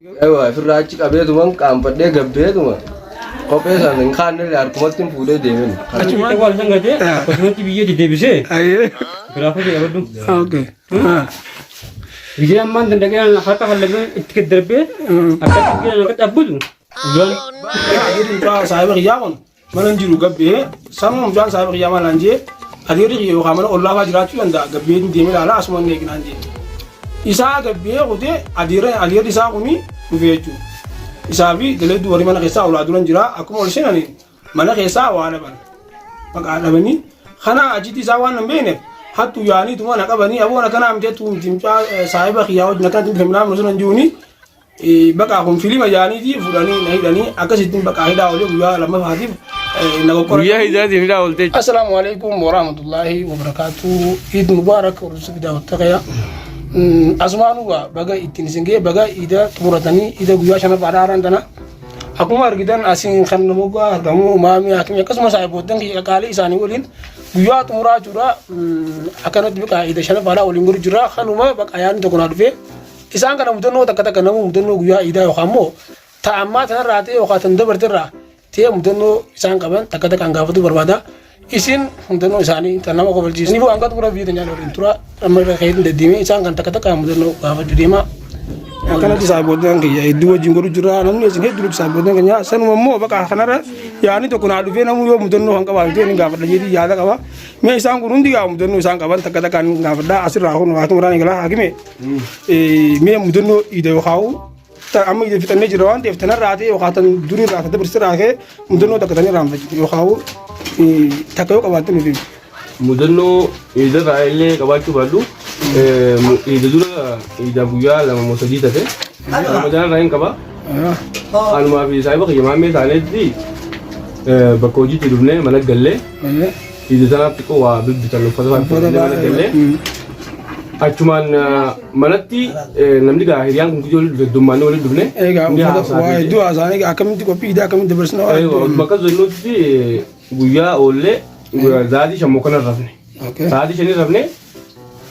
Ewa firraachi qabeetuman qaanfadhee gabbeetuma kophee sana hin kaanne harkumatti hin fuudhee deemen. Achumaan waan isaan gatee akkasumatti biyya deddeebisee giraafuu jedhamadu. Biyya ammaan dandagee harka fallagee itti gaddarbee akka dhiibbeen akka dhaabbutu. Adeemsa saayiba qiyyaa kun mana hin jiru gabbee sammuu mucaan saayiba qiyyaa malaan jee adeemsa qiyyaa yookaan mana ollaafaa jiraachuu danda'a gabbee deemee ilaalaa asuma hin eegnaan jee. Isaa gabbee kutee adeemsa isaa kuni dhufee jechuudha. Isaa fi daleeddu warri mana keessaa olaa duran jira akkuma ol seenanii mana keessaa waa dhaban maqaa dhabanii kana achitti isaa waan hin beekneef hattu yaanii tuma na qabanii aboon akkanaa miti hattu miti mucaa saayiba qiyyaa wajjin akkanatti feminaan nuti hin jiruuni bakka kun filima yaaniiti fuudhanii na hidhanii akkasittiin bakka hidhaa olee guyyaa lammaffaatiif na qoqqora. Guyyaa hidhaatiin hidhaa oolte. Assalaamu alaikum warahmatullahi wabarakatuh. Eid Mubarak ursu bidaa wattaqaya. Asmaanuwa baga ittiin singee baga ida xumuratanii ida guyyaa shana baadhaaraan tana akkuma argitan asiin kan namoota argamu uumamni hakimii akkasumas saayiboottan qaalii isaanii waliin guyyaa xumuraa jira akkanatti baqa ida shana baadhaa waliin gurra jira kanuma baqa yaani tokko naa dhufee isaan kana mudannoo takka takka namu mudannoo guyyaa idaa yookaan immoo ta'ammaa tanarraa ta'e yookaan tan dabartirraa ta'e mudannoo isaan qaban takka takka hangaafatu barbaada. Isin mudannoo isaanii kan nama qobalchiisanii fi hanga xumura biyya teenyaa waliin tura amma irra ka'ee deddeemee isaan kan takka takka mudannoo gaafachuu deema. Akkanatti saayiboottan keenya hedduu wajjin godhu jira namni isin hedduu saayiboottan keenya sanuma immoo bakka kanarra yaani tokko naa dhufee namni yoo mudannoo kan qabaatu ni gaafadha jedhii yaada qaba. Mee isaan kun hundi gaa mudannoo isaan qaban takka takka ni gaafadha asirraa kun hakimu raanii galaa hakime mee mudannoo ida yookaan amma ida fixannee jira waan ta'eef tanarraa ta'e yookaan tan durii irraa dabarsirraa ka'e mudannoo takka tanii raanfachiisu yookaan takka yoo qabaatan nuti. Mudannoo ida raayillee qabaachuu baadhu ida dura ida guyyaa lama moo sadii taate Ramadan raayin qaba. Anumaa fi saayiba qiyyaamee taanetti bakka hojiitti dhufnee mana gallee ida sanaaf xiqqoo waa bibbitan uffata mana gallee achumaan manatti namni gaa hiriyaan kun gujoo dhufe dummaanne waliin dhufne. Egaa waa hedduu haasa'anii akkamitti qophii idaa akkamitti dabarsina. Bakka zonnuutti guyyaa oollee zaatii shammoo kana rafne. Zaatii shanii rafne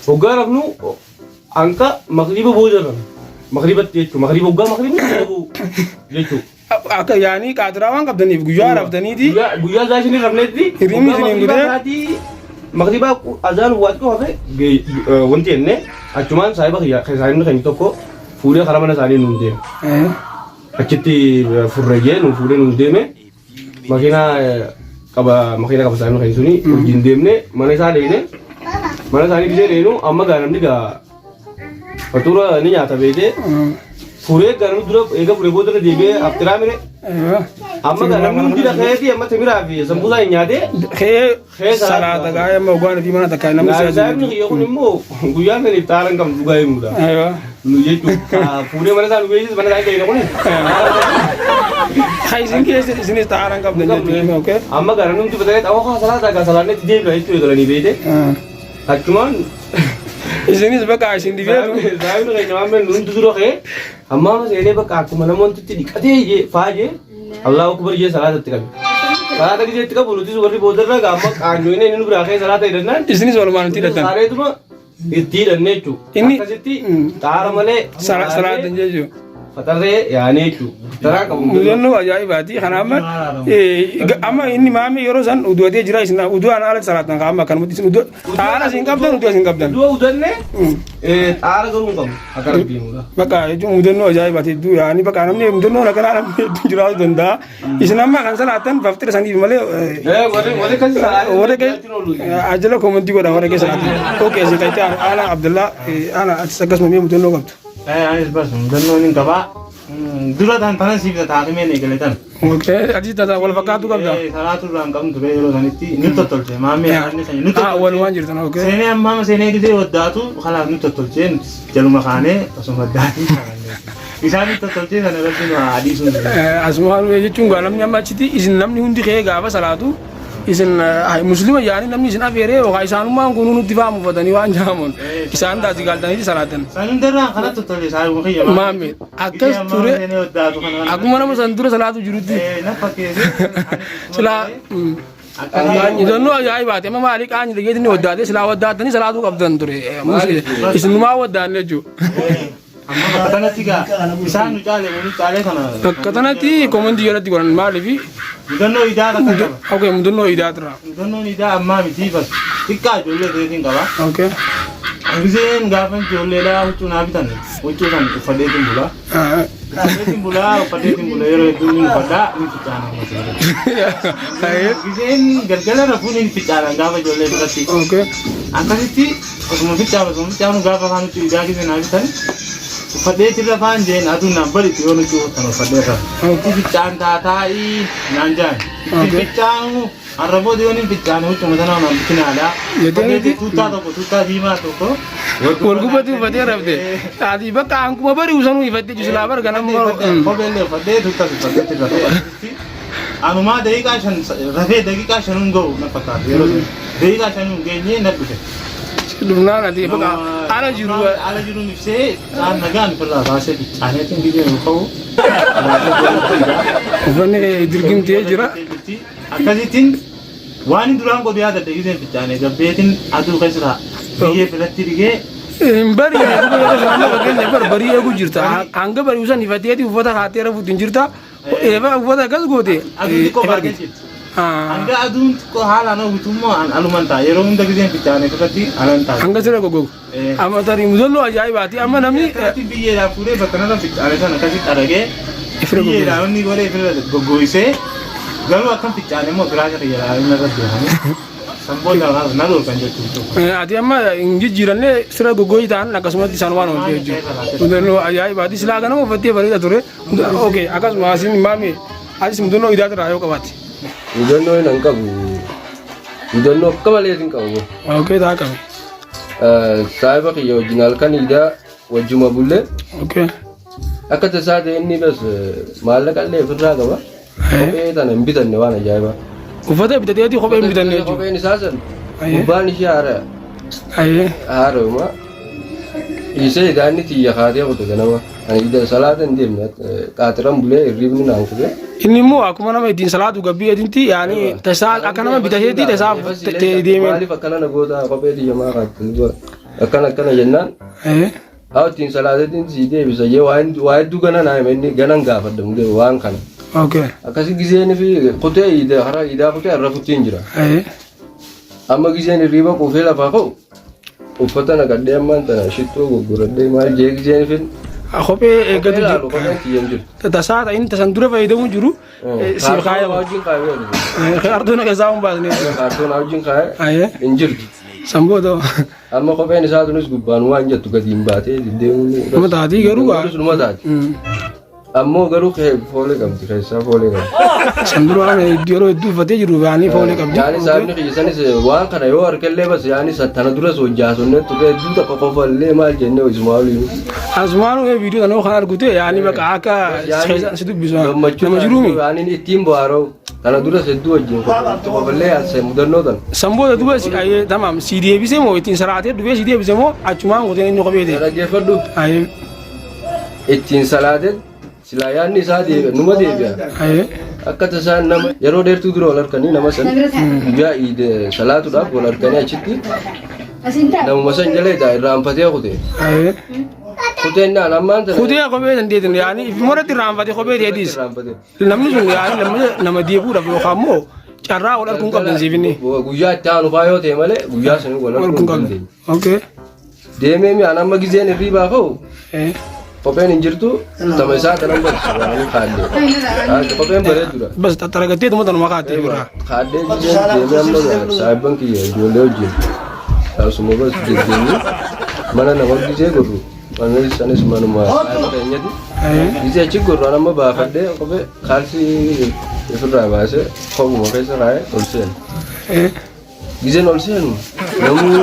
hoggaa rafnu hanqa maqriba booda rafne. Maqribatti jechuudha. Maqriba hoggaa maqriba jechuudha. Akka yaanii qaatiraa waan qabdaniif guyyaa raftaniiti. Guyyaa zaatii shanii rafnetti. Hiriimni isiniin gudee. Maqriba azaan waati qofa hafe wanti jenne achumaan saayiba isaanii kan tokko fuudhee karaa mana isaanii nuun deeme. Achitti furreeyee nuun fuudhee nuun deeme makiinaa qaba isaanii kan suni wajjin deemne mana isaa deene mana isaanii bidee deenu amma gaa namni gaa fatura ni nyaata beekee furee gaa namni dura eega furee booda deebi'ee aftiraa mire amma gaa namni hundi dhaqeetii amma timiraa fi sambuusaa hin nyaatee Kee salaata gaa'ee amma ogaan fi mana takka namni siyaasa. Saayibni kiyya kun immoo guyyaa kan itti haalan qabdu dhugaa himuudha. Nu jechuudha fuudhee mana isaa nu beeksisa mana isaa hin kuni. Isin keessa isinis haalan qabdan jechuudha. Amma gara namni fatee xawaa salaata gaa salaannetti deebi'a jechuudha galanii beekte. Achumaan isinis bakka isin dibeetu. Saayibni keenya waan beeknu hundi dura ka'ee amma seenee bakka akkuma namoonni dhiqatee faajee Allahu akbar jee salaatatti qabe. Salaata gizeetti qabu nuti warri boodarra gaamma qaanyoonee inni biraa ka'ee salaata hidhannaan. Isinis walumaan itti hidhatan. Saareetuma itti hidhanne jechuudha. Inni akkasitti xaara malee salaatan jechuudha. fatarree yaanee jechuudha. Taraa qabu. Mudannoo ajaa'ibaati. Kanaaf amma inni maamii yeroo san uduwatee jira isin uduwaan ala salaatan kaa'ama akkanumatti isin xaara isin qabdan uduwa isin qabdan. Uduwa udanne xaara garuu hin qabu akka rabbiinudha. Bakka jechuun mudannoo ajaa'ibaati hedduu yaa'anii bakka namni mudannoo akkanaa namni hedduu jiraatu danda'a. Isin amma kan salaatan faftira saniif malee. Warri kan salaatan. Warri ajala koomantii godha warri keessa salaatan. Ookee isin kan itti aana Abdullaa aana atis akkasuma mudannoo qabdu. Anis bas mudannoo ni qaba. Dura tan siif taa'imee ni galatan. Ookee atis tata wal fakkaatu qabda. Salaatu duraan qabnu ture yeroo sanitti ni tottolche maamee aanni sanii nuti. Walumaan jirtan ookee. Seenee amma seenee gisee waddaatu kanaaf nu tottolchee jaluma kaanee osoo waddaatii. Isaan ni tottolchee sana irratti nu adiisuun. Asumaan jechuun gaa namni amma achitti isin namni hundi ka'ee gaafa salaatu isin muslima yaani namni isin afeeree yookaan isaanummaan kun nutti faamu uffatanii waan jaamuun isaan taasii galtanii salaatan. Sanin daraan kana tottolche saayuu kiyya. Maamee akkas ture akkuma nama san dura salaatu jirutti. Nafa keessi. Silaa mudannoo ajaa'ibaati amma maalii qaanyi dhageetiin waddaatee silaa waddaatanii salaatuu qabdan ture isinumaa waddaan jechuudha. amma bakka kanatti gaa isaan nu caale nu caale kana bakka kanatti komandii jalatti godhan maaliif mudannoo idaa kan qaba okay mudannoo idaa tura mudannoo idaa amma miti bas xiqqaa ijoollee ta'eetiin qaba okay Angiseen gaafa ijoolleedhaa huccuu naa bitan huccuu san uffadeetiin bula uffadeetiin bula yeroo hedduu ni uffadhaa ni ficcaana Angiseen galgala rafuu ni ficcaana gaafa ijoollee biratti akkasitti osuma ficcaanu gaafa kaan huccuu idaa gisee naa bitan uffadeetiin rafaan jeen aduun naan balitti yoo huccuu tan uffadeerra ficcaan taataa'ii naan jaan ficcaanu Arraboo diyooniin ficcaanu huccuu matanaa naan bitinaadhaa uffadeetii tuuttaa diimaa tokko Walgubatti uffatee rafte. Ati bakka ankuma bari usanuu ifattee jiru laa bar ganam kobeellee uffatee uffatee rafee. Anumaa daqiiqaa 5 rafee daqiiqaa 5 ga'u na fakkaata yeroo daqiiqaa 5 geenyee na dhufe. Dhumnaan ati bakka ala jiru ibsee aan nagaan firraa baasee bichaaneetiin biyya yoo ta'u. Uffanni dirgimtee jira. Akkasittiin waan duraan godhu yaada giseen bichaanee gabbeetiin aduu keessa Biye filatti digee bari bari eegu jirta hanga bari usan ifateeti uffata haatee rafuutti hin jirta eeba uffata akkas goote hanga aduun xiqqoo haalaan hutummoo aluman ta'a yeroo hunda giseen ficcaane irratti alan ta'a hanga sira gogogu amma tarii mudannoo ajaa'ibaati amma namni biyyeedhaaf fuudhee bakka narra ficcaane sana akkasitti aragee biyyeedhaan inni godhee firra gogoisee garuu akkam ficcaane immoo biraasa fayyadamaa irra deemanii Ati amma injijjiiranne sira gogoyi ta'an akkasumatti isaan waan hojii jechuudha. Mudannoo ajaa'ibaati silaa kanama uffattee bareeda ture. Okay akkasuma asiin maami atis mudannoo idaa irraa yoo qabaate. Mudannoo hin qabu. Mudannoo akka malee hin qabu. Okay taa qabu. Saayiba kiyya wajjin halkan idaa wajjuma bullee. Okay. Akka tasaa ta'e inni bas maallaqa illee ofirraa qaba. Kophee tana hin bitanne waan ajaa'ibaa. Uffata bitateeti kophee hin bitanne jechuudha. Kopheen isaa san gubbaan ishee haara. Haaruma. Ishee idaanni xiyya kaatee qote ganama. Ani salaata hin deemne qaatiran bulee hirribni naan kufee. Inni immoo akkuma nama ittiin salaatu gabbii edinti yaani tasaa akka nama bitateeti tasaa deemee. Maaliif akkana na goota kophee xiyyamaa kaatti akkana jennaan. Haa ittiin salaateetiin sii deebisa jee waa hedduu gana naa inni ganan gaafadhamu waan kana. Okay. Akkasii giseen fi kutee idaa kutee irra futtiin jira. Amma giseen hirriba quufee lafaa ka'u uffata naqadhee ammaan tana shittoo gurguradhee maal jee giseen fi kophee eeggatu jiru. Kopheen kiyyan jiru. Tasaa ta'in tasan dura fayyadamu jiru. Siif kaayama. Wajjin kaayamee. Kaartoona keessaa hin baasne. Kaartoona wajjin kaayee hin jirtu. Samboota. Amma kopheen isaa tunis gubbaan waan jettu gadi hin baatee deemuun. Nama taatii garuu. Nama taati. Ammoo garuu foolee qabdi keessaa foolee qabdi. Sanduraan yeroo hedduu uffatee jiru baanii foolee qabdi. Yaani saafni qiyyasanis waan kana yoo harkallee bas yaani tana duras hojjaasonnee ture hedduu takka qofallee maal jennee Ismaa'ilu. Asmaanu viidiyoo kana kan argute yaani bakka akka si dubbisu nama jiruumi. Yaani ittiin bohaara'u tana duras hedduu wajjin qofallee yaasa mudannoo tan. Samboota duba tamam si deebisee moo ittiin saraatee dhufee si deebisee moo achumaan qoteen inni qophee ta'e. Dhaggeeffadhu. Ittiin salaatee Sila yaanni isaa numa deebi'a. Akka tasaan nama yeroo dheertuu dura wal harkanii nama san guyyaa salaatuudhaaf wal harkanii achitti namuma san jala irraanfatee kute. Kuteen naan ammaan tana. Kutee kophee dandeetin yaani ifimoratti irraanfatee kophee deedis. Namni sun yaani nama deebuudhaaf yookaan immoo carraa wal harkuun qabdan siifinni. Guyyaa itti aanu faa yoo ta'e malee guyyaa sun wal harkuun qabdan. Okay. Deemee mi'aan amma gizeen hirriibaa ka'u. Kopheen hin jirtu tama isaa kanan barsiisu waan kaadde. Kopheen bareedudha. Bas xaxaragattee tuma tanuma kaatee bira. Kaadde deemee amma saayibban kiyya ijoollee wajjin. Taasuma bas deddeemee mana nama gisee gorru. Mana isanis manuma saayibba keenyatti. Gisee achi gorru amma baafadhee kophee kaalsii ofirraa baasee kophuma keessa kaa'ee ol seenu. Giseen ol seenu namuu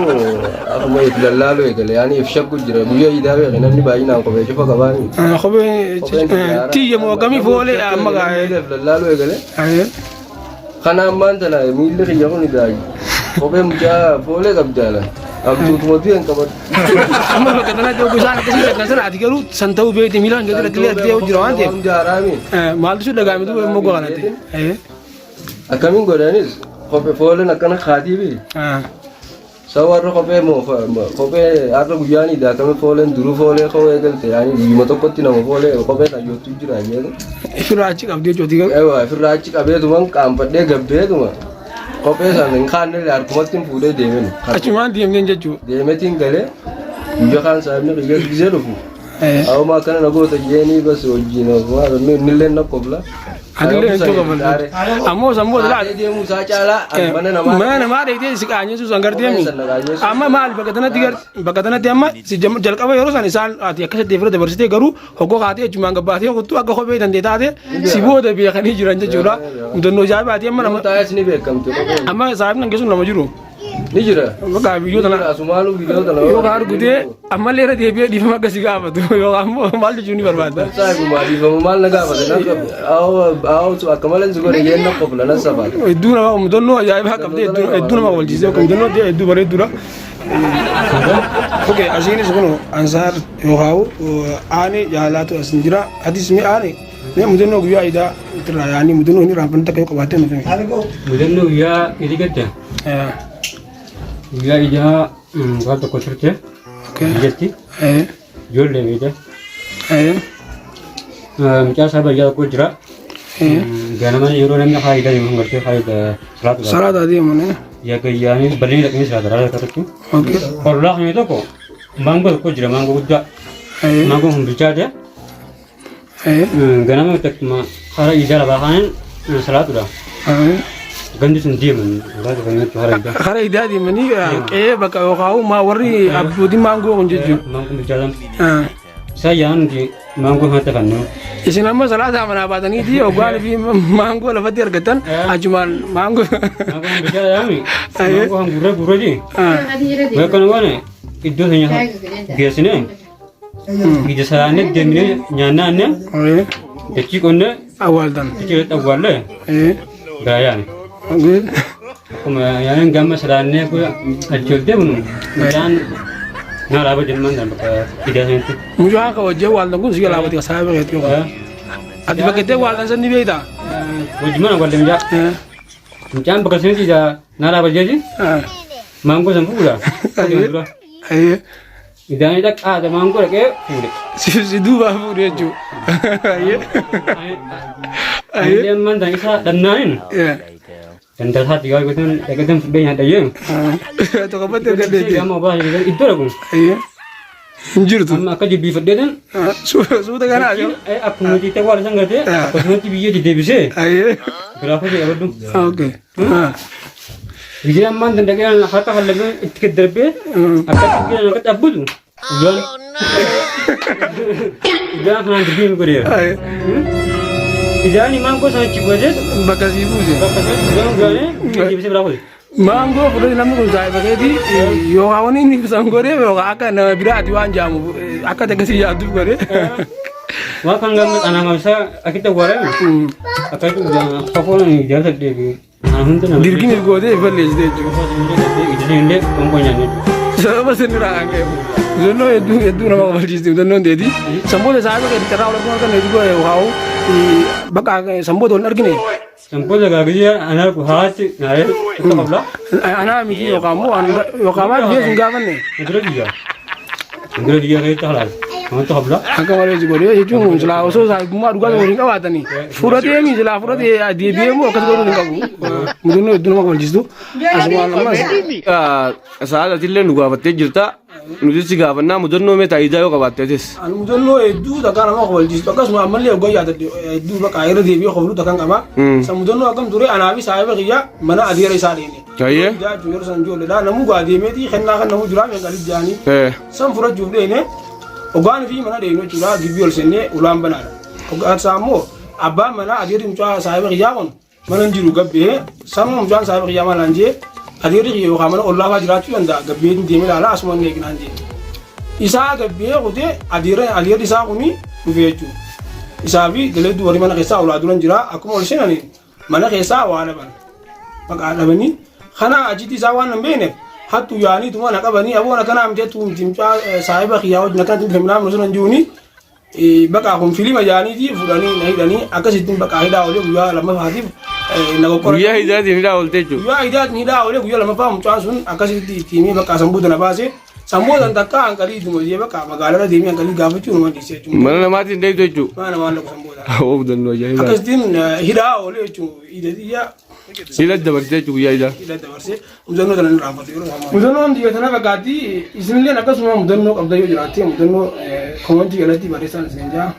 akkuma lallaaloo eegale yaani ifshakku jira guyyaa idaa beekne namni baay'inaan kophee cufa qabaani. Kophee tiyya moo akkamii foolee amma gaa'ee. Lallaaloo eegale. Kana ammaan tana miilli kiyya kun idaa kophee mucaa foolee qabdaala. Abduutuma du'een qabatu. Amma bakka kanatti oguu isaan akkasii kan sana ati garuu san ta'uu beekte miilaan gadi dhaqqilee adii jira waan ta'eef. Maaltu sun dhagaame tu immoo gogaanatti. Akkamiin godhanis kophee fooleen akkana kaatiifi. Sawarra kophee moo kophee har'a guyyaanii daakame fooleen duruu foolee kophee galte yaani guyyuma tokkotti nama foolee kophee tayyootu jira jechuudha. Ifirraa achi qabdee jooti galu. Ewa ifirraa achi qabeetuma qaanfadhee gabbeetuma kophee sana hin kaanne harkumatti hin fuudhee deemen. Achumaan deemneen jechuudha. Deemetiin galee guyyaa kaan saayibni qiyyaa gisee dhufu. Awuma kana nagoota jeeni bas wajjin waan nillee nakkobla. Adillee jechuudha qabale. Ammoo sammuu dhala. Deemu isaa caalaa mana namaa dheedee si qaanyeessu san gardeemi. Amma maal bakka tanatti amma si jalqaba yeroo san isaan ati akka saddeet fira dabarsitee garuu hoggoo kaatee achumaan gabbaatee kuttuu akka kophee dandee taate si booda beekanii jiran jechuudha. Mudannoo ajaa'ibaati amma nama. taa'es ni beekamtu. Amma saayibni geessuun nama jiru. Ni jira. Bakka biyyoo tana. Asumaalu biyyoo tana. Yoo kaan argutee ammallee irra deebi'ee dhiifama akkasii gaafatu yookaan immoo maal jechuun ni barbaada. Saayibu maaliifama maal na gaafate awwatu akka malee zigore yeen na qofla na sabaata. Hedduu nama mudannoo ajaa'ibaa qabdee hedduu nama walchiisee mudannoo hedduu bareedduudha. Oke asinis kun ansar yookaan aane jaalaatu as jira hadis mi aane ne mudannoo guyyaa idaa irraa yaani mudannoo ni raafan takka yoo qabaatee nuti. Mudannoo guyyaa idii gadda. Guyyaa idaa waan tokko turte. Jetti. Ijoollee miidha. Mucaa isaa bayyaa tokko jira. Ganama yeroo namni faayidaa deemu gartee faayidaa salaatu. Salaata deemu ne. Ya gayyaani bal'inni dhaqnee salaata raawwata tokko. Qorraa kan tokko maangoo tokko jira maangoo guddaa. Maangoo kun bilchaate. Ganama takkuma hara idaa lafaa kaaniin salaatudha. Gandi sun deeman hara idaa deemanii qe'ee bakka yookaan warri abbootiin maangoo kun jechuudha. Maangoo bilchaatan. Isaa yaa'an maangoo kan tafannu. Isin amma salaata manaa baataniiti hoggaan fi maangoo lafatti argatan achumaan maangoo. Maangoo bilchaatan maangoo kan gurraaji. Bakka waan iddoo sana geessine ija salaanee deemnee nyaannee dachii qonnee awwaaltan. Dachii awwaallee gaayaan. Akkuma yaa'an gama salaanee achioltee bunu midhaan naa laaba jennan bakka idaa sanatti. Mucaa akka wajjin waaltan kun siga laabati kasaa beekatu yoo. Ati bakkeettee waaltan san ni beektaa? Wajjimana waaltan mijaa. Mucaan bakka sanatti ija naa laaba jeeti. Maangoo san fuudha. Idaan dhaqaata maangoo dhaqee fuudhe. Si duubaa fuudhe jechuudha. Ayyee mantan isaa dhannaaniin. Ganda saati gaafa gosoon dhaqatan fuudhee nyaata yoo. Tokko battee gaddeetti. Amma baay'ee iddoo dhagu. Hin jirtu. Amma akka jibbiifadheetan. Suuta kanaa jiru. Akkuma nuti ta'uu haala san gartee akkasumatti biyya deddeebisee. Giraafuu ta'e abaddu. Okay. Biyya ammaan danda'ee harka hallaqee itti gaddarbee akka dhiibbaan akka dhaabbitu. Ijaan kanaan dubbiin godheera. Ijaan maangoo sana cibbate bakka sii buuse. Bakka sana gaanee deebisee biraa godhe. Maangoo fudhate namni kun taa'e bakkeetti yookaan wanni inni san godhee yookaan akka nama biraati waan jaamu akka takkasii yaadduuf godhee. Waan kan gamma xanaa isaa akitti awwaalame akka kafoon ijaarsa deebi'e. Dirgini godhee balleessite jechuudha. Sababa sirni raa'an ka'e. Mudannoo hedduu nama qabachiiste mudannoon deeti. Samboota isaa akka itti carraa walitti kan hedduu godhe yookaan bakka samboota waliin argine. Samboota gaagiyyaa anaa haati naayee itti qabla. Anaa miti yookaan immoo yookaan maal biyya sun gaafanne. Indira biyyaa. Indira biyyaa keessatti halaal. Wanti qabla. Akka malee si godhee jechuun silaa osoo saayibummaa dhugaatii waliin qabaatanii fudhatee mi silaa fudhatee deebi'ee immoo akkas godhuu hin qabu. Mudannoo hedduu nama qabachiistu. Asumaan ammas. Sa'aatillee nu gaafattee jirta. Nuti si gaafannaa mudannoo mee taayidaa yoo qabaatteetis. Mudannoo hedduu takkaa nama qabachiistu akkasuma ammallee hoggaa yaadadde hedduu bakka irra deebi'ee qoflu takkaan qaba. San mudannoo akkam ture anaa fi saayiba kiyya mana adeera isaa deeme. Tayyee. Jaajuu yeroo san ijoolleedha namuu gaa deemeeti kennaa kan namuu jiraa meeqalit jaanii. San fudhachuuf deene hoggaan fi mana deemnee jechuudha gibbii ol seennee ulaan banaadha. Hoggaan isaa immoo abbaan mana adeerri mucaa saayiba kiyyaa kun mana hin jiru gabbee sanuma mucaan saayiba kiyyaa malaan jee adeerri kiyya yookaan mana ollaafaa jiraachuu danda'a gabbee deemee ilaala asuma inni eeginaan jee. Isaa gabbee kutee adeerri isaa kuni dhufee jechuudha. Isaa fi galeedduu warri mana keessaa olaa duran jira akkuma ol seenanii mana keessaa waa dhaban. Maqaa dhabanii kana achitti isaa waan hin beekneef hattu yaanii tuma na qabanii aboon akkanaa miti hattu miti mucaa saayiba kiyyaa wajjin akkanatti feminaan nuti nan jiruuni bakka kun filima yaaniiti fudhanii na hidhanii akkasittiin bakka hidhaa olee guyyaa lammaffaatiif Guyyaa hidaatiin hidhaa oolte jechuudha. Guyyaa hidaatiin hidhaa oolee guyyaa lamaffaa mucaan sun akkasitti ittiin bakka sambuuta na baase sambuutan takka hanqalii ittiin bakka magaalaa deemee hanqalii gaafachuu nama dhiisee jechuudha. Mana namaatiin deemtu jechuudha. Mana namaan lafa sambuuta. Hoo mudannoo ajaa'iba. Akkasittiin hidhaa oolee jechuudha. Hidhatiyyaa. Hidha dabarsee jechuudha guyyaa hidhaa. Hidha dabarsee mudannoo tana ni raafatu yeroo ammaa. Mudannoon biyya tana fakkaatti isinillee akkasuma mudannoo qabda yoo jiraatte mudannoo koomantii jalatti barreessaan isin jaa.